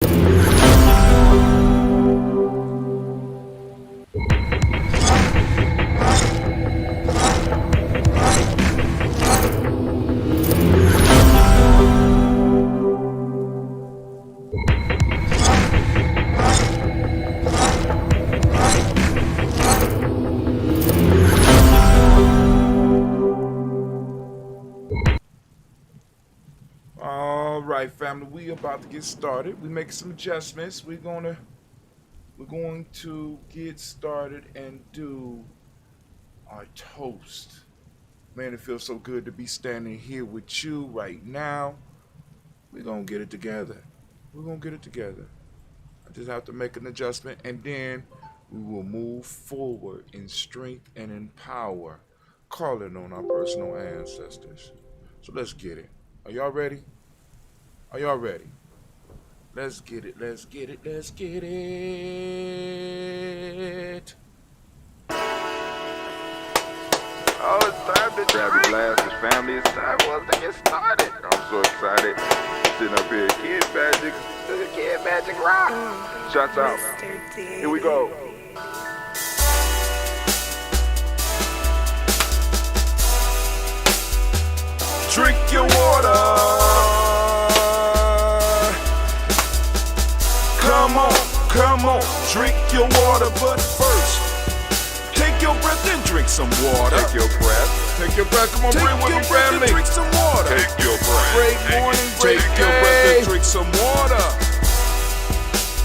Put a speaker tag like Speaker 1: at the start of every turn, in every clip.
Speaker 1: All right, family, we about to get started. We making some adjustments. We're going to get started and do our toast. Man, it feels so good to be standing here with you right now. We're gonna get it together. I just have to make an adjustment, and then we will move forward in strength and in power, calling on our personal ancestors. So let's get it. Are y'all ready? Let's get it.
Speaker 2: Oh, it's time to grab your glasses, family. It's time for us to get started. I'm so excited. Sitting up here, Kid Magic Rock. Shots out. Here we go.
Speaker 1: Drink your water. Come on, drink your water, but first, take your breath and drink some water.
Speaker 2: Take your breath.
Speaker 1: Come on, breathe with me, family.
Speaker 2: Drink some water. Take your breath.
Speaker 1: Great morning, great day.
Speaker 2: Take your breath and drink some water.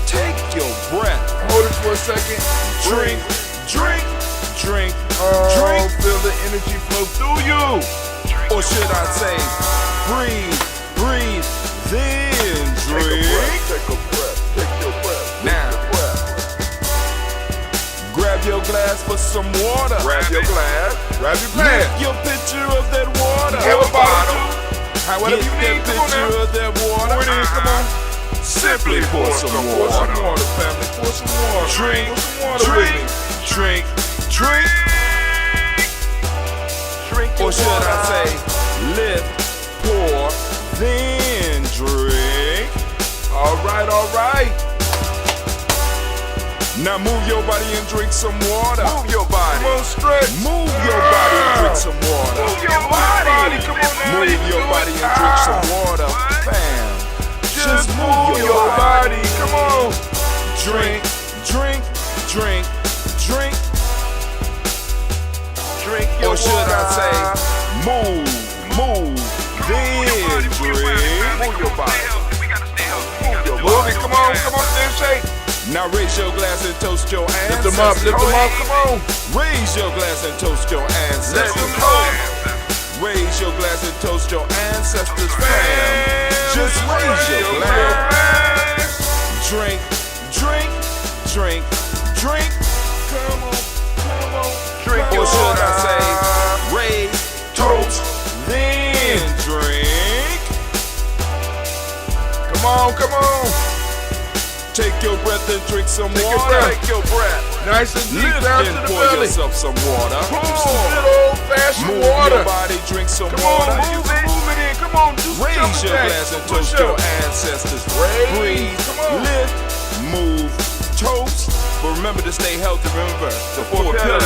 Speaker 1: Take your breath. Hold it for a second. Drink. Feel the energy flow through you. Or should I say, breathe, then drink.
Speaker 2: Take a breath.
Speaker 1: Now, grab your glass for some water.
Speaker 2: Grab your glass.
Speaker 1: Lift your picture of that water.
Speaker 2: Have a bottle.
Speaker 1: Whatever you need, come on now. Of that water. Pour it in, come on. Simply pour some water. Pour some water, family. Pour some water. Drink. Or should I say, lift, pour, then drink. All right. Now move your body and drink some water.
Speaker 2: Move your body.
Speaker 1: Come on, stretch. Move your body and drink some water.
Speaker 2: Move your body.
Speaker 1: Come on now. Move your body and drink some water. Bam. Just move your body. Come on. Drink. Or should I say, move, then drink.
Speaker 2: Move your body.
Speaker 1: Move it, come on, then shake. Now raise your glass and toast your ancestors. Lift them up, come on. Raise your glass and toast your ancestors. Raise your glass and toast your ancestors, fam. Just raise your glass. Drink. Come on. Or should I say, raise, toast, then drink. Come on. Take your breath and drink some water.
Speaker 2: Take your breath.
Speaker 1: Nice and deep
Speaker 2: Lift
Speaker 1: down
Speaker 2: and
Speaker 1: to the
Speaker 2: pour
Speaker 1: belly.
Speaker 2: yourself some water.
Speaker 1: Some good old-fashioned
Speaker 2: Move
Speaker 1: water.
Speaker 2: your body, drink some
Speaker 1: Come
Speaker 2: water.
Speaker 1: on, move it in. Come on, do some
Speaker 2: Raise
Speaker 1: jumping
Speaker 2: your
Speaker 1: jacks,
Speaker 2: glass and
Speaker 1: some
Speaker 2: toast
Speaker 1: push-ups.
Speaker 2: your ancestors.
Speaker 1: Raise.
Speaker 2: Breathe,
Speaker 1: Come on.
Speaker 2: lift, move, toast. But remember to stay healthy. Remember the four pillars.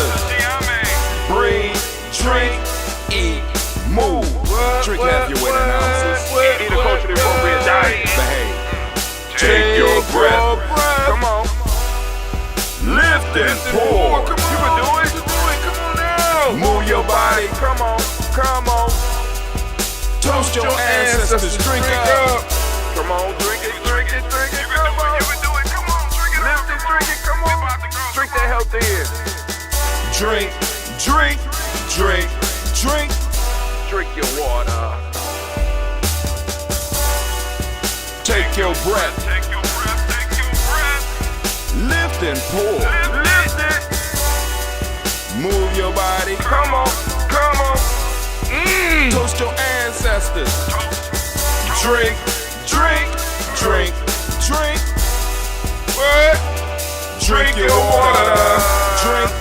Speaker 2: Breathe, drink, eat, move. Drink half your weight in ounces. Eat a culturally appropriate diet. Behave. Take your breath. Come on. Lift and pour.
Speaker 1: Come on.
Speaker 2: You can do it.
Speaker 1: Come on now.
Speaker 2: Move your body. Come on.
Speaker 1: Toast your ancestors. Drink it up.
Speaker 2: Come on, drink it. Come on. You can do it. Come on, drink it. Lift and drink it. Come on. Drink that health in.
Speaker 1: Drink.
Speaker 2: Drink your water.
Speaker 1: Take your breath. Lift and pour.
Speaker 2: Lift it.
Speaker 1: Move your body.
Speaker 2: Come on.
Speaker 1: Toast your ancestors. Drink. What? Drink your water. Drink.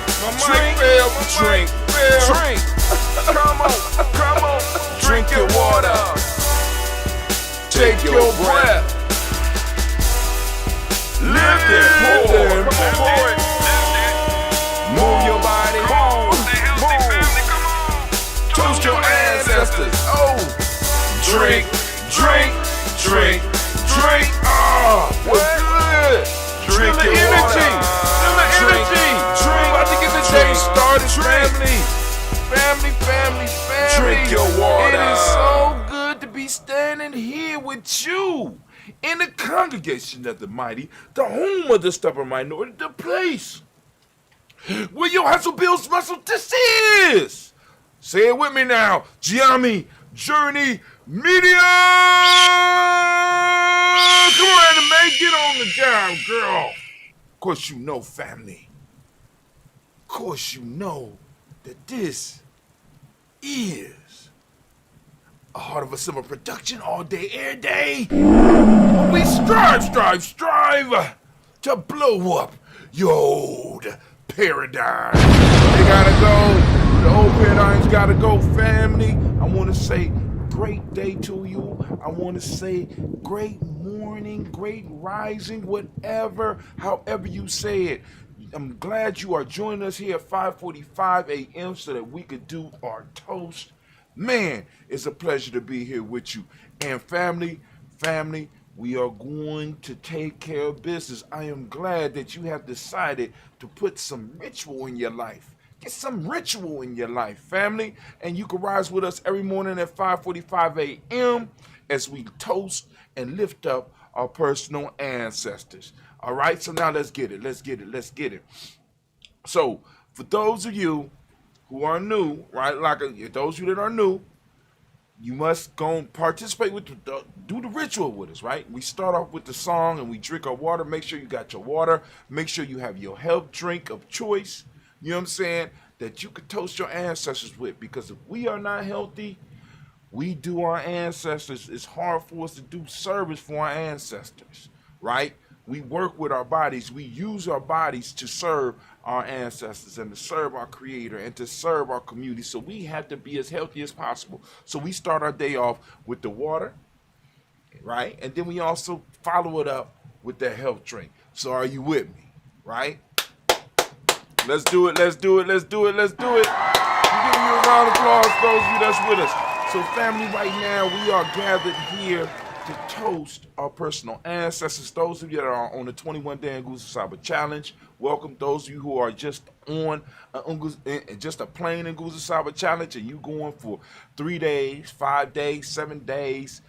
Speaker 2: Come on.
Speaker 1: Drink your water. Take your breath. family.
Speaker 2: Drink your water.
Speaker 1: It is so good to be standing here with you in the congregation of the mighty, the home of the stubborn minority, the place where your hustle builds muscle. This is, say it with me now, Gianni Journey Media. Come on, man, get on the job, girl. Of course, you know, family. Of course, you know that this is a Heart of a Summer production, all day, every day. We strive to blow up your old paradigm. They gotta go. The old paradigms gotta go, family. I want to say great day to you. I want to say great morning, great rising, whatever, however you say it. I'm glad you are joining us here at 5:45 a.m. so that we could do our toast. Man, it's a pleasure to be here with you. And family, we are going to take care of business. I am glad that you have decided to put some ritual in your life. Get some ritual in your life, family. And you can rise with us every morning at 5:45 a.m. as we toast and lift up our personal ancestors. All right, so now let's get it. So, for those of you who are new, right, those of you that are new, you must go and participate with do the ritual with us, right? We start off with the song and we drink our water. Make sure you got your water. Make sure you have your health drink of choice. You know what I'm saying? That you could toast your ancestors with, because if we are not healthy, we do our ancestors. It's hard for us to do service for our ancestors, right? We work with our bodies. We use our bodies to serve our ancestors and to serve our creator and to serve our community. So we have to be as healthy as possible. So we start our day off with the water, right? And then we also follow it up with the health drink. So are you with me, right? Let's do it. I'm giving you a round of applause, those of you that's with us. So family, right now we are gathered here to toast our personal ancestors. Those of you that are on the 21-day Nguzo Saba Challenge, welcome. Those of you who are just on just a plain Nguzo Saba Challenge, and you going for 3 days, 5 days, 7 days,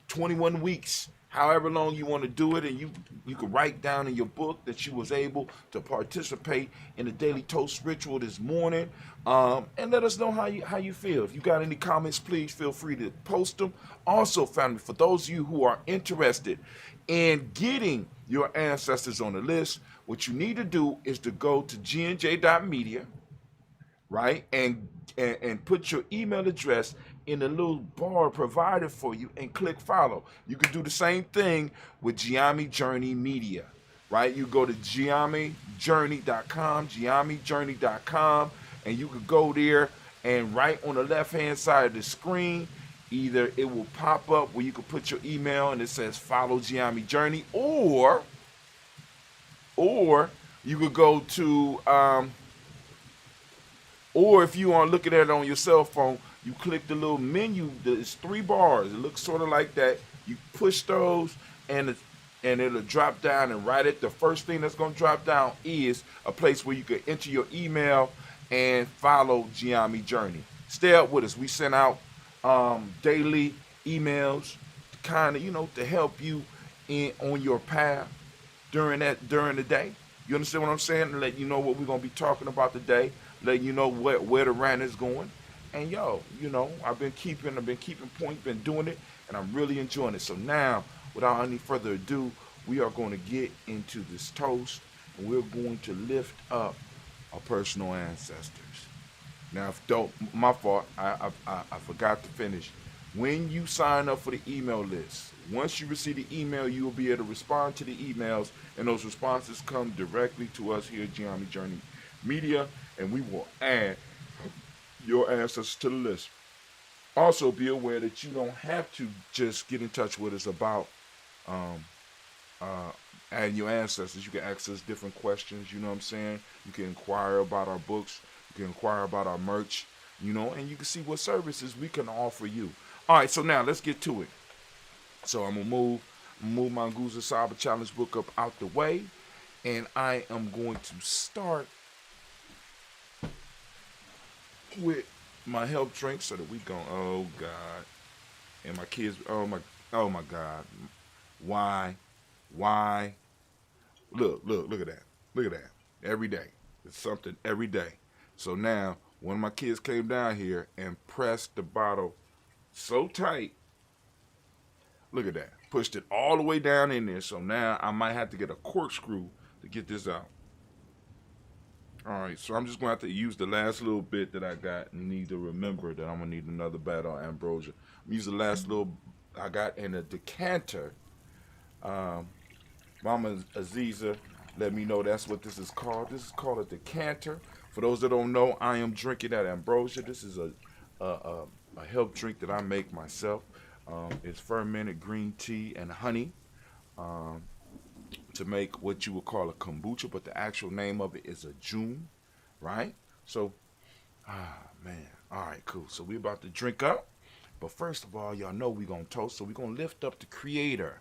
Speaker 1: 21 weeks, however long you want to do it, and you can write down in your book that you was able to participate in the daily toast ritual this morning, and let us know how you feel. If you got any comments, please feel free to post them. Also, family, for those of you who are interested in getting your ancestors on the list, what you need to do is to go to GNJ.Media, right, and put your email address in the little bar provided for you and click follow. You can do the same thing with Gianni Journey Media, right? You go to GNJMedia.support, and you can go there, and right on the left-hand side of the screen, either it will pop up where you can put your email and it says follow Gianni Journey, or you could go to or if you are looking at it on your cell phone, you click the little menu. There's 3 bars. It looks sort of like that. You push those, and it'll drop down. And right at the first thing that's going to drop down is a place where you can enter your email and follow Gianni Journey. Stay up with us. We send out daily emails, kind of, to help you on your path during the day. You understand what I'm saying? To let you know what we're going to be talking about today. Let you know where the rant is going. And I've been keeping point, been doing it, and I'm really enjoying it. So now, without any further ado, we are going to get into this toast, and we're going to lift up our personal ancestors. Now, my fault, I forgot to finish. When you sign up for the email list, once you receive the email, you will be able to respond to the emails, and those responses come directly to us here at Gianni Journey Media, and we will add your ancestors to the list. Also, be aware that you don't have to just get in touch with us about adding your ancestors. You can ask us different questions, you know what I'm saying? You can inquire about our books, you can inquire about our merch, and you can see what services we can offer you. All right, so now let's get to it. So I'm going to move my Nguzo Saba Challenge book up out the way, and I am going to start with my health drink so that we gon' oh God. And my kids, oh my God. Why? Why? Look at that. Look at that. Every day. It's something every day. So now, one of my kids came down here and pressed the bottle so tight. Look at that. Pushed it all the way down in there. So now I might have to get a corkscrew to get this out. Alright, so I'm just going to have to use the last little bit that I got and need to remember that I'm going to need another battle of ambrosia. I'm use the last little I got in a decanter. Mama Aziza let me know that's what this is called. This is called a decanter. For those that don't know, I am drinking that ambrosia. This is a health drink that I make myself. It's fermented green tea and honey to make what you would call a kombucha, but the actual name of it is a june, right? So, man. All right, cool. So we about to drink up. But first of all, y'all know we going to toast. So we going to lift up the creator.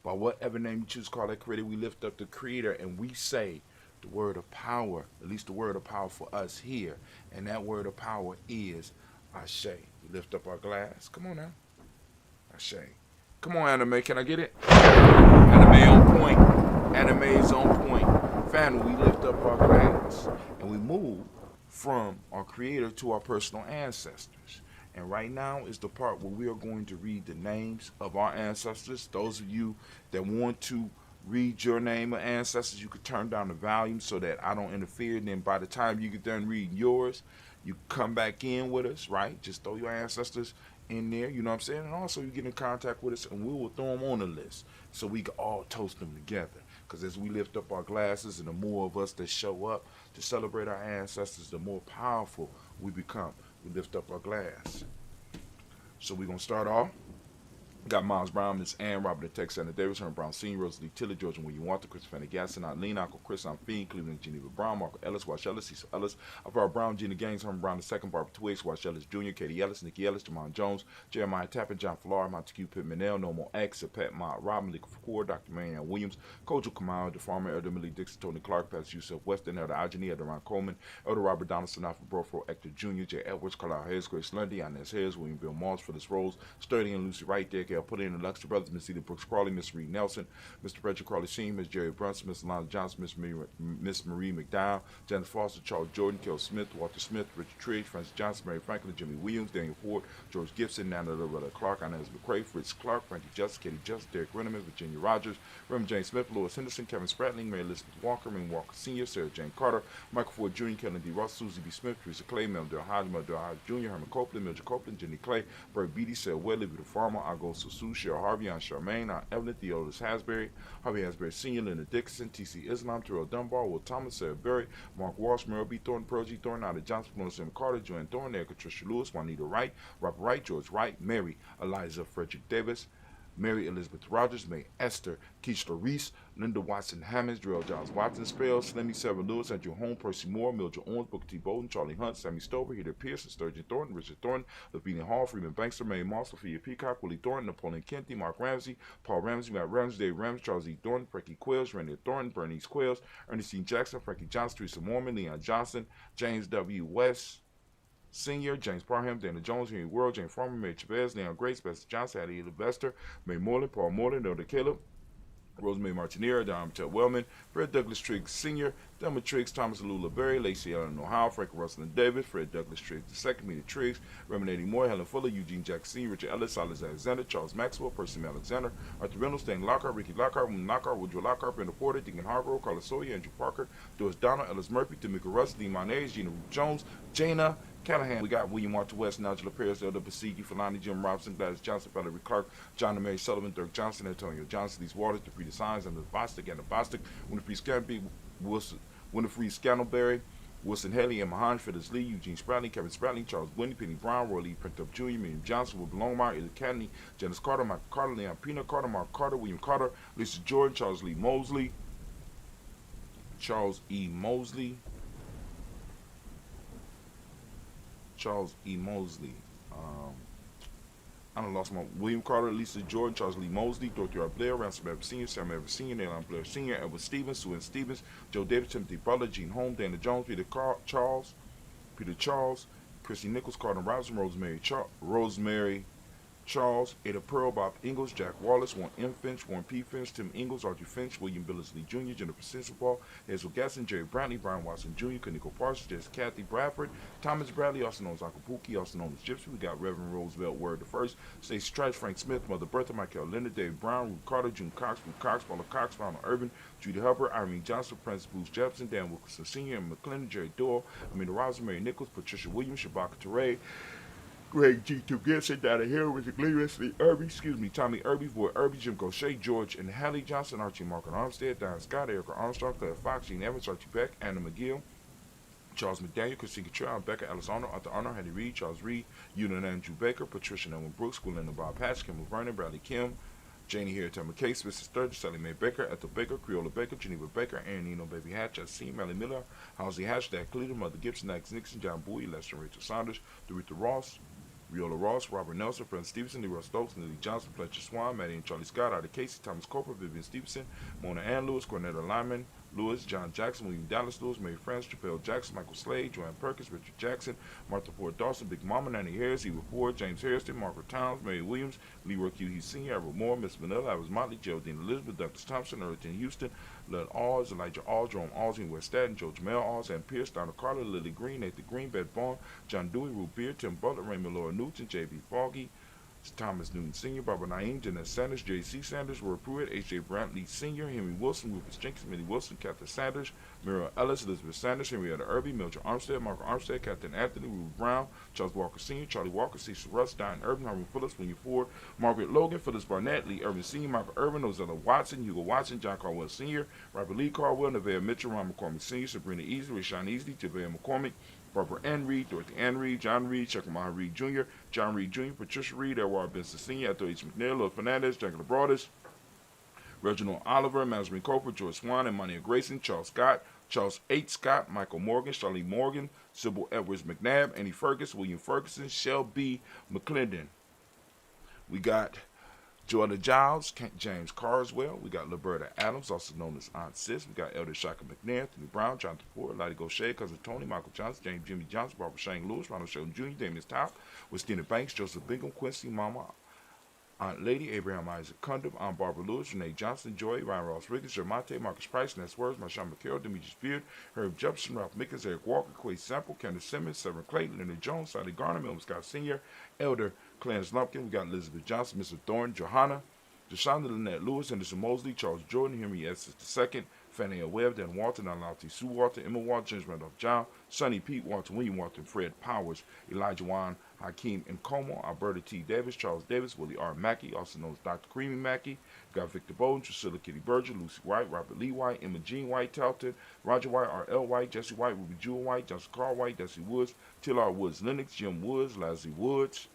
Speaker 1: By whatever name you choose to call that creator, we lift up the creator and we say the word of power, at least the word of power for us here. And that word of power is Ashe. We lift up our glass. Come on now. Ashe. Come on, anime. Can I get it? Anime on point. Anime is on point. Family, we lift up our glass and we move from our creator to our personal ancestors. And right now is the part where we are going to read the names of our ancestors. Those of you that want to read your name of ancestors, you could turn down the volume so that I don't interfere. And then by the time you get done reading yours, you come back in with us, right? Just throw your ancestors in there, you know what I'm saying? And also you get in contact with us and we will throw them on the list so we can all toast them together. Because as we lift up our glasses and the more of us that show up to celebrate our ancestors, the more powerful we become. We lift up our glass. So we're going to start off. Got Miles Brown, Miss Ann, Robert the Texas, Anna Davis, Herman Brown Sr., Rosalie Tiller, George and William Walter, Chris Fanny-Gasson, Eileen, Uncle Chris, I'm Fiend, Cleveland, Geneva Brown, Marco Ellis, Wash Ellis, Cecil Ellis, Alvaro Brown, Gina Gaines, Herman Brown II, Barbara Twiggs, Wash Ellis Jr., Katie Ellis, Nikki Ellis, Jamon Jones, Jeremiah Tappan, John Flora, Montague Pittman, No More X, Pat Mott, Robin, Lee Foucault, Dr. Marianne Williams, Kojo Kamau, the Farmer, Elder Millie Dixon, Tony Clark, Pastor Yusuf Weston, Elder Ajani, Elder Ron Coleman, Elder Robert Donaldson, Alfred Brofro, Hector Jr., J. Edwards, Carlisle Hayes, Grace Lundy, Inez Hayes, William Bill Moss, Phyllis Rose, Sturdy and Lucy Wright, Dick L. Put in the Luxury Brothers, Miss Edith Brooks Crawley, Miss Reed Nelson, Mr. Frederick Crawley Sr., Miss Jerry Brunson, Miss Alana Johnson, Miss Marie McDowell, Janet Foster, Charles Jordan, Kel Smith, Walter Smith, Richard Triggs, Francis Johnson, Mary Franklin, Jimmy Williams, Daniel Ford, George Gibson, Nana Loretta Clark, Inez McCrae, Fritz Clark, Frankie Justice, Katie Justice, Derek Renneman, Virginia Rogers, Raymond James Smith, Louis Henderson, Kevin Spratling, Mary Elizabeth Walker, Ming Walker Sr., Sarah Jane Carter, Michael Ford Jr., Kellen D. Ross, Susie B. Smith, Teresa Clay, Mel Del Hodge, Jr., Herman Copeland, Mildred Copeland, Jenny Clay, Bert Beatty, Sarah Wedley, Peter Farmer, Ago Susu, Cheryl Harvey, Aunt Charmaine, Aunt Evelyn, Theodorus Hasbury, Harvey Hasbury Sr., Linda Dixon, T.C. Islam, Terrell Dunbar, Will Thomas, Sarah Berry, Mark Walsh, Merrill B. Thornton, Pearl G. Thornton, Ida Johnson, Florence M. Carter, Joanne Thornton, Erica Tricia Lewis, Juanita Wright, Robert Wright, George Wright, Mary, Eliza Frederick Davis, Mary Elizabeth Rogers, May Esther, Keishla Reese, Linda Watson Hammonds, Darrell Johns Watson Spells, Slimmy Sarah Lewis, Andrew Holmes, Percy Moore, Mildred Owens, Booker T. Bowden, Charlie Hunt, Sammy Stover, Heather Pearson, Sturgeon Thornton, Richard Thornton, Lavinia Hall, Freeman Bankster, Mary Moss, Sophia Peacock, Willie Thornton, Napoleon Kenty, Mark Ramsey, Paul Ramsey, Matt Ramsey, Dave Ramsey, Charles E. Thornton, Frankie Quills, Randy Thornton, Bernice Quills, Ernestine Jackson, Frankie Johnson, Teresa Mormon, Leon Johnson, James W. West, Senior, James Parham, Dana Jones, Henry World, James Farmer, Mary Chavez, Leon Grace, Bester Johnson, Addie Levester, May Moreland, Paul Moreland, Elder Caleb, Rosemary Martinera, Don Ted Wellman, Fred Douglas Triggs Sr., Thelma Triggs, Thomas Lula Berry, Lacey Ellen Ohio, Frank Russell and David, Fred Douglas Triggs II, Mina Triggs, Reminating Moore, Helen Fuller, Eugene Jackson Sr., Richard Ellis, Silas Alexander, Charles Maxwell, Percy Alexander, Arthur Reynolds, Stan Lockhart, Ricky Lockhart, William Lockhart, Woodrow Lockhart, Brenda Porter, Deacon Hargrove, Carlos Sawyer, Andrew Parker, Doris Donald, Ellis Murphy, Tamika Russ, Lee Monez, Gina Jones, Jana Callahan. We got William Walter West, Nigel Perez, Elder Basigi, Falani, Jim Robinson, Gladys Johnson, Valerie Clark, John and Mary Sullivan, Dirk Johnson, Antonio Johnson, These Waters, Defrida Signs, and the Bostic, Winifred Scampi, Wilson, Winifred Scannelberry, Wilson Haley, Emma Hahn, Phyllis Lee, Eugene Spratling, Kevin Spratling, Charles Winnie, Penny Brown, Roy Lee, Printup Jr., Miriam Johnson, Will Longmire, Ella Kennedy, Janice Carter, Michael Carter, Leon Pina Carter, Mark Carter, William Carter, Lisa Jordan, Charles Lee Mosley, Charles E. Mosley, I done lost my William Carter, Lisa Jordan, Charles Lee Mosley, Dorothy R. Blair, Ransom Evans Sr., Sam Evans Sr., Nayland Blair Sr., Edward Stevens, Sue Ann Stevens, Joe Davis, Timothy Butler, Gene Holmes, Dana Jones, Peter Charles, Christy Nichols, Carter Robinson, Rosemary Charles, Ada Pearl, Bob Ingalls, Jack Wallace, Warren M. Finch, Warren P. Finch, Tim Ingalls, Archie Finch, William Billingsley Jr., Jennifer Sensabaugh, Hazel Gasson, Jerry Brantley, Brian Watson Jr., Kaniko Parsons, Jess Kathy Bradford, Thomas Bradley, also known as Uncle Pookie, also known as Gypsy. We got Reverend Roosevelt Word the First, Stacey Trice, Frank Smith, Mother Bertha, Michael Linda, Dave Brown, Ruth Carter, June Cox, Ruth Cox, Paula Cox, Ronald Urban, Judy Hubbard, Irene Johnson, Francis Bruce Jefferson, Dan Wilkerson Sr., and McClendon, Jerry Doyle, Amanda Robinson, Mary Nichols, Patricia Williams, Shabaka Teray, Greg G2 Gibson, Donna Hill, Richard Gleavis, Lee Irby, Tommy Irby, Boy Irby, Jim Gaucher, George and Hallie Johnson, Archie Mark and Armstead, Don Scott, Erica Armstrong, Claire Fox, Gene Evans, Archie Beck, Anna McGill, Charles McDaniel, Christine Cottrell, Becca Alice Arnold, Arthur Arnold, Henry Reed, Charles Reed, Ewan Andrew Baker, Patricia Nelman Brooks, Gwendolyn Bob Patch, Kim Vernon, Bradley Kim, Janie Harriet McCase, Mrs. Sturgis, Sally Mae Baker, Ethel Baker, Creola Baker, Geneva Baker, Aaron Eno, Baby Hatch, I.C., Melly Miller, Halsey Hatch, Dak Cleveland, Mother Gibson, Max Nixon, John Bowie, Lester Rachel Saunders, Doretha Ross, Viola Ross, Robert Nelson, Fred Stevenson, Leroy Stokes, Lily Johnson, Fletcher Swan, Maddie and Charlie Scott, Ida Casey, Thomas Corporal, Vivian Stevenson, Mona Ann Lewis, Cornetta Lyman, Lewis, John Jackson, William Dallas Lewis, Mary France, Chappelle Jackson, Michael Slade, Joanne Perkins, Richard Jackson, Martha Ford Dawson, Big Mama, Nanny Harris, Eva Ford, James Harrison, Margaret Towns, Mary Williams, Leroy Q. He Sr., Edward Moore, Miss Vanilla, Iris Motley, Geraldine Elizabeth, Douglas Thompson, Erwin Houston, Lud Alls, Elijah Alls, Jerome Alls, West Staten, Joe Jamel Alls, Ann Pierce, Donna Carter, Lily Green, Nathan Green, Beth Vaughn, John Dewey, Ruth Beard, Tim Butler, Raymond Laura Newton, J.B. Foggy, Thomas Newton Sr., Barbara Naeem, Jeanette Sanders, J.C. Sanders, Roy Pruitt, H.J. Brantley Sr., Henry Wilson, Rufus Jenkins, Minnie Wilson, Catherine Sanders, Muriel Ellis, Elizabeth Sanders, Henrietta Irby, Mildred Armstead, Margaret Armstead, Captain Anthony, Ruth Brown, Charles Walker Sr., Charlie Walker, Cecil Russ, Diane Urban, Harvey Phillips, William Ford, Margaret Logan, Phyllis Barnett, Lee Irvin Sr., Michael Irvin, Ozella Watson, Hugo Watson, John Caldwell Sr., Robert Lee Caldwell, Nevaeh Mitchell, Ron McCormick Sr., Sabrina Easley, Rashawn Easley, Javea McCormick, Barbara Ann Reed, Dorothy Ann Reed, John Reed, Chuckamaha Reed Jr., John Reed Jr., Patricia Reed, Edward Benson Sr., Ethel H. McNair, Lil Fernandez, Jackie Broadus, Reginald Oliver, Mazarine Cooper, George Swan, and Monia Grayson, Charles Scott, Charles H. Scott, Michael Morgan, Charlene Morgan, Sybil Edwards McNabb, Annie Ferguson, William Ferguson, Shell B. McClendon. We got Jordan Giles, James Carswell. We got Liberta Adams, also known as Aunt Sis. We got Elder Shaka McNair, Anthony Brown, Jonathan Ford, Lottie Gaucher, Cousin Tony, Michael Johnson, James Jimmy Johnson, Barbara Shane Lewis, Ronald Sheldon Jr., Damian Top, Westina Banks, Joseph Bingham, Quincy Mama, Aunt Lady, Abraham Isaac Cundiff, Aunt Barbara Lewis, Renee Johnson, Joy, Ryan Ross Rickens, Jermonte, Marcus Price, Ness Words, Marshawn McHale, Demetrius Beard, Herb Jefferson, Ralph Mickens, Eric Walker, Quay Sample, Candace Simmons, Severn Clayton, Leonard Jones, Sally Garner, Milton Scott Sr., Elder Clarence Lumpkin. We got Elizabeth Johnson, Mr. Thorne, Johanna, Deshaunda Lynette Lewis, Henderson Mosley, Charles Jordan, Henry Essex II, Fannie L. Webb, Dan Walton, Alauti Sue Walton, Emma Walton, James Randolph John, Sonny Pete Walton, William Walton, Fred Powers, Elijah Juan, Hakeem Nkomo, Alberta T. Davis, Charles Davis, Willie R. Mackey, also known as Dr. Creamy Mackey. We got Victor Bowden, Drusilla Kitty Berger, Lucy White, Robert Lee White, Emma Jean White, Talton, Roger White, R.L. White, Jesse White, Ruby Jewel White, Johnson Carl White, Desi Woods, Tillard Woods Lennox, Jim Woods, Lazzie Woods,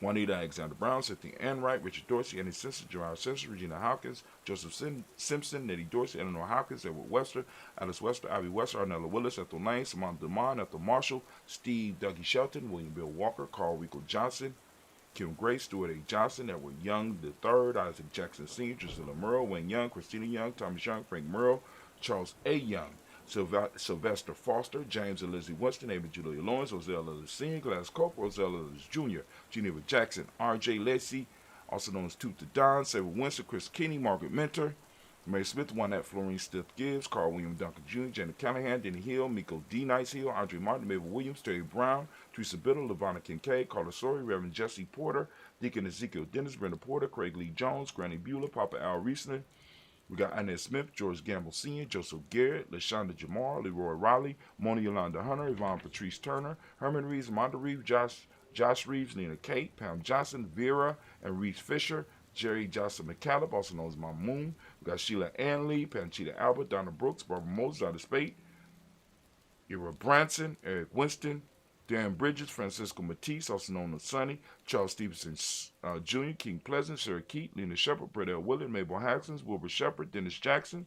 Speaker 1: Juanita Alexander Brown, Cynthia Ann Wright, Richard Dorsey, Annie Simpson, Gerard Simpson, Regina Hawkins, Joseph Simpson, Nettie Dorsey, Eleanor Hawkins, Edward Wester, Alice Wester, Ivy Wester, Arnella Willis, Ethel Lane, Samantha Demond, Ethel Marshall, Steve Dougie Shelton, William Bill Walker, Carl Rico Johnson, Kim Grace, Stuart A. Johnson, Edward Young III, Isaac Jackson Sr., Drusilla Murrow, Wayne Young, Christina Young, Thomas Young, Frank Murrow, Charles A. Young, Sylvester Foster, James and Lizzie Winston, Ava Julia Lawrence, Ozell Ellis Sr., Glass Coper, Ozell Ellis Jr., Geneva Jackson, R.J. Lacey, also known as Toot the Don, Sarah Winston, Chris Kinney, Margaret Mentor, Mary Smith, Juanette Florine Stiff Gibbs, Carl William Duncan Jr., Janet Callahan, Denny Hill, Miko D. Nice Hill, Andre Martin, Mabel Williams, Terry Brown, Teresa Biddle, Lavonna Kincaid, Carla Sori, Reverend Jesse Porter, Deacon Ezekiel Dennis, Brenda Porter, Craig Lee Jones, Granny Beulah, Papa Al Riesner. We got Annette Smith, George Gamble Sr., Joseph Garrett, LaShonda Jamar, Leroy Riley, Mona Yolanda Hunter, Yvonne Patrice Turner, Herman Reeves, Monda Reeves, Josh Reeves, Nina Kate, Pam Johnson, Vera, and Reese Fisher, Jerry Johnson McCallum, also known as Mom Moon. We got Sheila Ann Lee, Panchita Albert, Donna Brooks, Barbara Moses out of Spate, Ira Branson, Eric Winston, Darren Bridges, Francisco Matisse, also known as Sonny, Charles Stevenson Jr., King Pleasant, Sarah Keat, Lena Shepard, Brett L. Willard, Mabel Haskins, Wilbur Shepard, Dennis Jackson,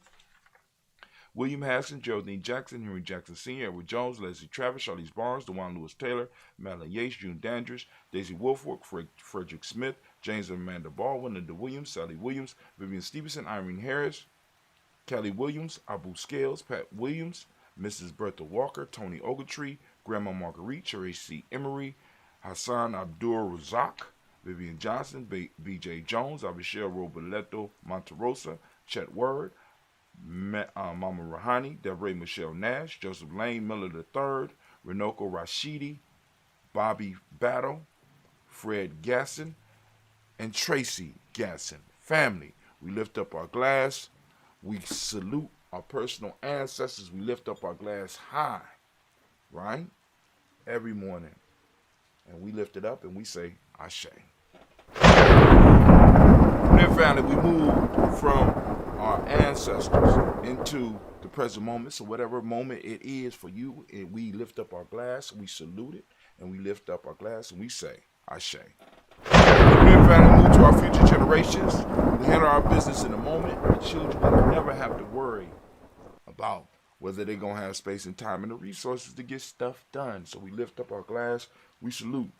Speaker 1: William Haskins, Geraldine Jackson, Henry Jackson Sr., Edward Jones, Leslie Travis, Charlize Barnes, DeJuan Lewis Taylor, Madeline Yates, June Dandridge, Daisy Wolfork, Frederick Smith, James and Amanda Baldwin, Linda Williams, Sally Williams, Vivian Stevenson, Irene Harris, Kelly Williams, Abu Scales, Pat Williams, Mrs. Bertha Walker, Tony Ogletree, Grandma Marguerite, Cherry C. Emery, Hassan Abdul Razak, Vivian Johnson, B.J. Jones, Abishel Roboleto Monterosa, Chet Word, Mama Rahani, Devray Michelle Nash, Joseph Lane Miller III, Renoko Rashidi, Bobby Battle, Fred Gasson, and Tracy Gasson. Family, we lift up our glass. We salute our personal ancestors. We lift up our glass high, right? Every morning. And we lift it up and we say, Ashe. And then finally, we move from our ancestors into the present moment. So whatever moment it is for you, we lift up our glass, we salute it, and we lift up our glass and we say, Ashe. And then finally, move to our future generations. We handle our business in the moment. Our children will never have to worry about whether they're going to have space and time and the resources to get stuff done. So we lift up our glass, we salute.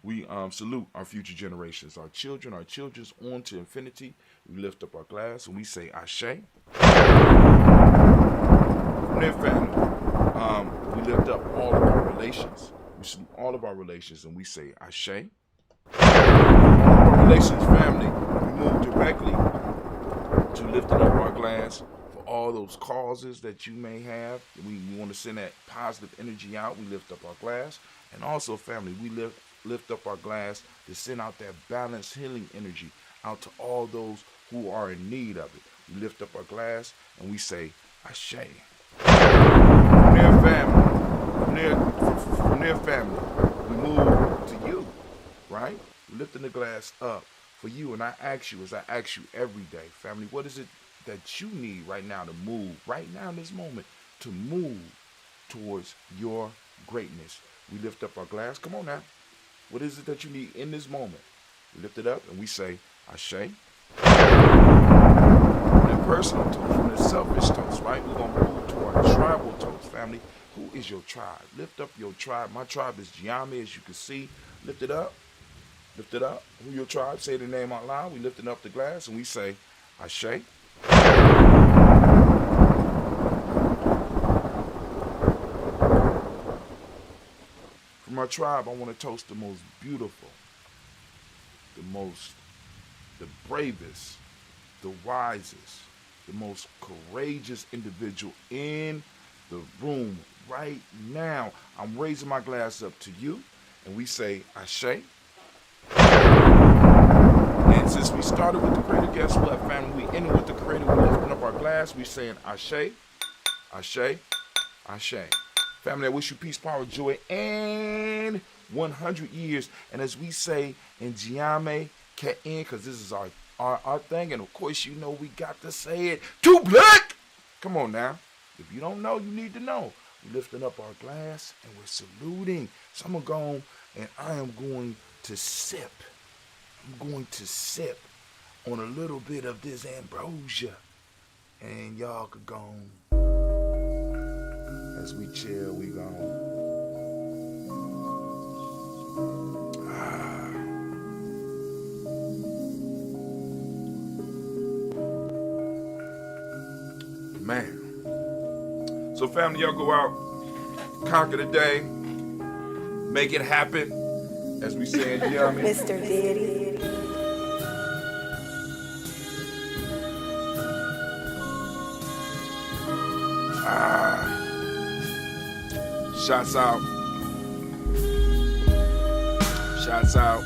Speaker 1: We salute our future generations, our children's on to infinity. We lift up our glass and we say Ashe. And then family, we lift up all of our relations. We salute all of our relations and we say Ashe. All of our relations, family, we move directly to lifting up our glass for all those causes that you may have. We want to send that positive energy out. We lift up our glass. And also, family, we lift up our glass to send out that balanced healing energy out to all those who are in need of it. We lift up our glass and we say Ashe. From their family, we move to you, right? We're lifting the glass up for you. And I ask you, as I ask you every day, family, what is it that you need right now to move, right now in this moment, to move towards your greatness? We lift up our glass. Come on now. What is it that you need in this moment? We lift it up and we say Ashe. That personal toast, from that selfish toast, right? We're going to move to our tribal toast, family. Who is your tribe? Lift up your tribe. My tribe is GNJMedia, as you can see. Lift it up. Lift it up. Who your tribe? Say the name out loud. We lifting up the glass and we say Ashe. From our tribe, I want to toast the most beautiful, the bravest, the wisest, the most courageous individual in the room right now. I'm raising my glass up to you, and we say Ashe. And since we started with the creator, guess what, family? We ended with the creator. We lifting up our glass. We saying Ashe, Ashe, Ashe. Family, I wish you peace, power, joy, and 100 years. And as we say in GNJMedia, because this is our thing, and of course you know we got to say it, too black. Come on now. If you don't know, you need to know. We're lifting up our glass and we're saluting. So I'm going to go and I am going to sip. I'm going to sip on a little bit of this ambrosia. And y'all could go on. As we chill, we go. Man. So family, y'all go out, conquer the day, make it happen, as we say in GNJMedia.
Speaker 3: Mr. Diddy.
Speaker 1: Shots out. Shots out.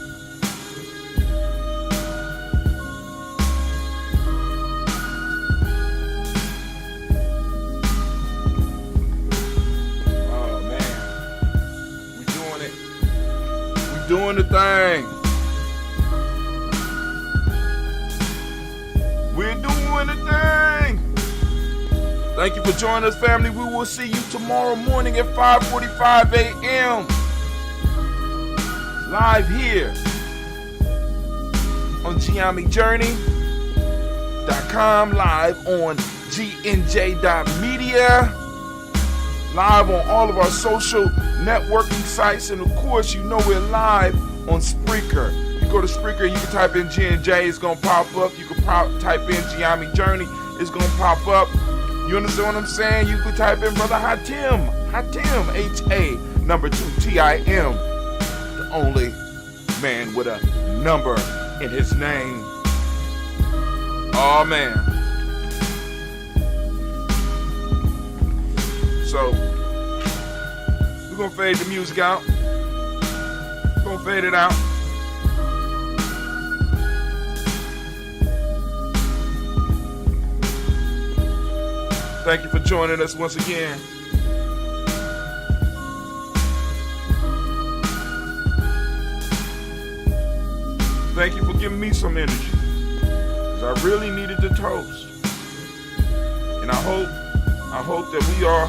Speaker 1: Oh man. We doing it. We doing the thing. We're doing the thing. Thank you for joining us, family. We will see you tomorrow morning at 5:45 a.m. Live here on GNJMedia.support, live on GNJ.Media, live on all of our social networking sites, and of course, you know we're live on Spreaker. You go to Spreaker, you can type in GNJ, it's going to pop up. You can type in GNJMedia Journey, it's going to pop up. You understand what I'm saying? You could type in Brother Hatim, H-A2TIM, the only man with a number in his name. Oh man. So we're gonna fade the music out. We're gonna fade it out. Thank you for joining us once again. Thank you for giving me some energy, because I really needed the toast. And I hope that we are,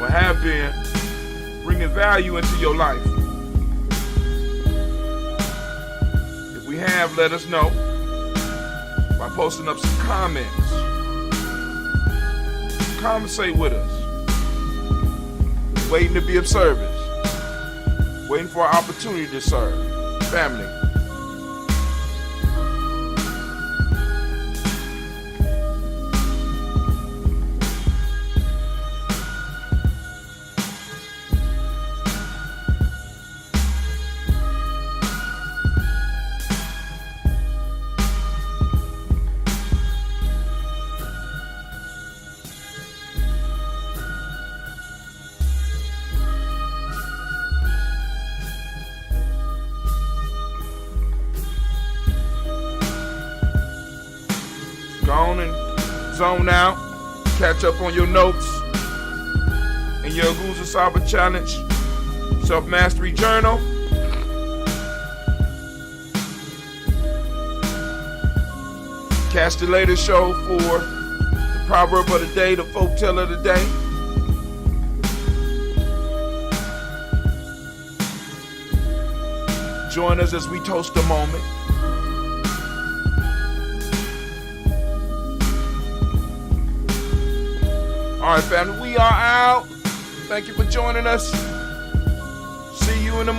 Speaker 1: or have been, bringing value into your life. If we have, let us know by posting up some comments. Conversate with us. Waiting to be of service. Waiting for an opportunity to serve. Family. Go on and zone out. Catch up on your notes in your Guza Saba Challenge Self-Mastery Journal. Catch the latest show for the proverb of the day, the folk tale of the day. Join us as we toast a moment. All right, family, we are out. Thank you for joining us.